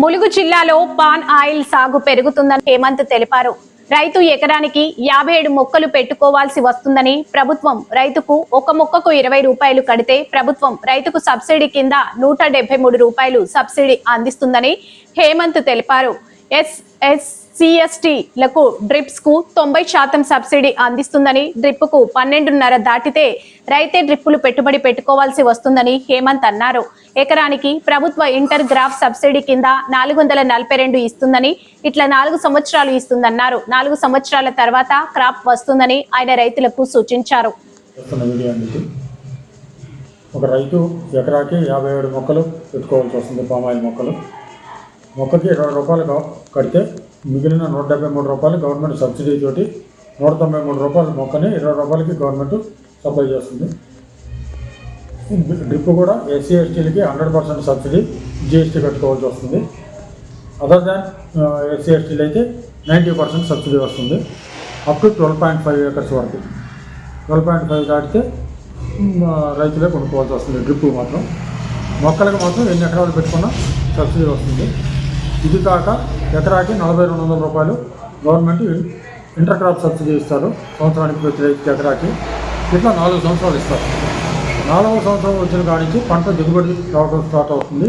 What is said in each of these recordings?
ములుగు జిల్లాలో pan oil సాగు పెరుగుతుందని హేమంత్ తెలిపారు. రైతు ఎకరానికి 57 మొక్కలు పెట్టుకోవాల్సి వస్తుందని, ప్రభుత్వం రైతుకు ఒక మొక్కకు 20 రూపాయలు కడితే ప్రభుత్వం రైతుకు సబ్సిడీ కింద 173 రూపాయలు సబ్సిడీ అందిస్తుందని హేమంత్ తెలిపారు. CST-లకు డ్రిప్స్ కు 90% సబ్సిడీ అందిస్తుందని, డ్రిప్ కు 12.5 దాటితే రైతే డ్రిప్పులు పెట్టుబడి పెట్టుకోవాల్సి వస్తుందని హేమంత్ అన్నారు. ఎకరానికి ప్రభుత్వ ఇంటర్ గ్రాఫ్ సబ్సిడీ కింద 442 ఇస్తుందని, ఇట్లా 4 సంవత్సరాలు ఇస్తుందన్నారు. 4 సంవత్సరాల తర్వాత క్రాప్ వస్తుందని ఆయన రైతులకు సూచించారు. ఒక రైతు ఎకరాకి 57 మొక్కలు పెట్టుకోవాల్సి వస్తుంది. పామాయిల్ మొక్కకి 20 రూపాయలు కడితే మిగిలిన 173 రూపాయలు గవర్నమెంట్ సబ్సిడీ తోటి 193 రూపాయల మొక్కని 20 రూపాయలకి గవర్నమెంట్ సప్లై చేస్తుంది. డ్రిప్ కూడా SC/STలకి 100% సబ్సిడీ, GST కట్టుకోవాల్సి వస్తుంది. అదర్ దాన్ SC/STలు అయితే 90% సబ్సిడీ వస్తుంది. అప్ టు 12.5 ఏకర్స్ వరకు. 12.5 దాటితే రైతులే కొనుక్కోవాల్సి వస్తుంది. డ్రిప్ మాత్రం మొక్కలకు మాత్రం ఎన్ని ఎకరాలు పెట్టుకున్నా సబ్సిడీ వస్తుంది. ఇది కాక ఎకరాకి 4200 రూపాయలు గవర్నమెంట్ ఇంటర్ క్రాప్ సబ్సిడీ ఇస్తారు. సంవత్సరానికి ప్రతి రైతుకి ఎకరాకి ఇట్లా 4 సంవత్సరాలు ఇస్తారు. 4వ సంవత్సరం వచ్చిన కాడి నుంచి పంట దిగుబడి రావడం స్టార్ట్ అవుతుంది.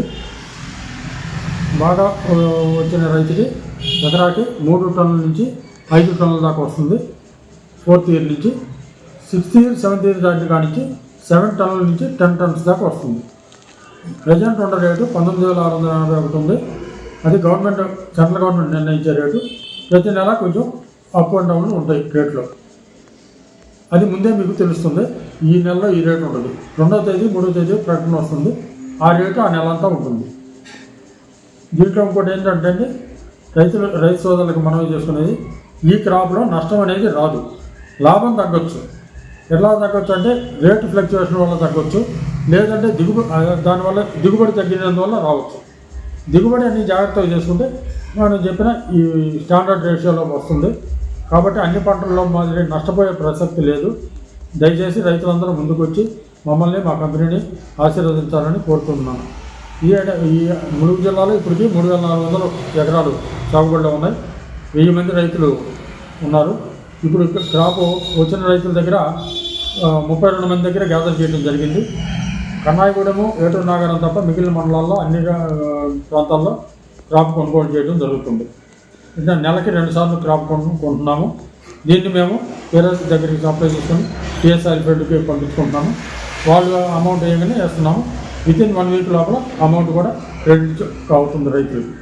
బాగా వచ్చిన రైతుకి ఎకరాకి 3 టన్నుల నుంచి 5 టన్నుల దాకా వస్తుంది. 4th ఇయర్ నుంచి 6th ఇయర్ 7th ఇయర్ దాటి కాడి నుంచి 7 టన్నుల నుంచి 10 టన్స్ దాకా వస్తుంది. ప్రజెంట్ ఉన్న రేటు 19,681 ఉంది. అది గవర్నమెంట్, సెంట్రల్ గవర్నమెంట్ నిర్ణయించే రేటు. ప్రతి నెల కొంచెం అప్ అండ్ డౌన్లు ఉంటాయి రేట్లో. అది ముందే మీకు తెలుస్తుంది. ఈ నెలలో ఈ రేటు ఉంటుంది. 2వ తేదీ 3వ తేదీ ప్రకటన వస్తుంది. ఆ రేటు ఆ నెల అంతా ఉంటుంది. దీంట్లో ఇంకోటి ఏంటంటే రైతు సోదరులకు మనవి చేసుకునేది, ఈ క్రాప్లో నష్టం అనేది రాదు, లాభం తగ్గొచ్చు. ఎలా తగ్గొచ్చు అంటే రేటు ఫ్లక్చువేషన్ వల్ల తగ్గొచ్చు, లేదంటే దానివల్ల దిగుబడి తగ్గినందువల్ల రావచ్చు. దిగుబడి అన్ని జాగ్రత్తగా చేసుకుంటే మనం చెప్పిన ఈ స్టాండర్డ్ రేషియోలో వస్తుంది. కాబట్టి అన్ని పంటల్లో మాదిరి నష్టపోయే ప్రసక్తి లేదు. దయచేసి రైతులందరూ ముందుకు వచ్చి మమ్మల్ని, మా కంపెనీని ఆశీర్వదించాలని కోరుతున్నాను. ఈ ములుగు జిల్లాలో ఇప్పటికీ 3400 ఎకరాలు సాగుబడిలో ఉన్నాయి. 1000 మంది రైతులు ఉన్నారు. ఇప్పుడు క్రాప్ వచ్చిన రైతుల దగ్గర 32 మంది దగ్గర గ్యాదర్ చేయడం జరిగింది. కన్నాయిగూడెము, ఏటూరు నాగారం తప్ప మిగిలిన మండలాల్లో అన్ని ప్రాంతాల్లో క్రాప్ కొనుగోలు చేయడం జరుగుతుంది. ఇంకా నెలకి 2 సార్లు క్రాప్ కొంటున్నాము. దీన్ని మేము వేరే దగ్గరికి సప్లై చేసుకొని TSI ఫీల్డ్కి పంపించుకుంటున్నాము. వాళ్ళు అమౌంట్ వేయగానే వేస్తున్నాము. వితిన్ 1 వీక్ లోపల అమౌంట్ కూడా క్రెడిట్ అవుతుంది రైతులకు.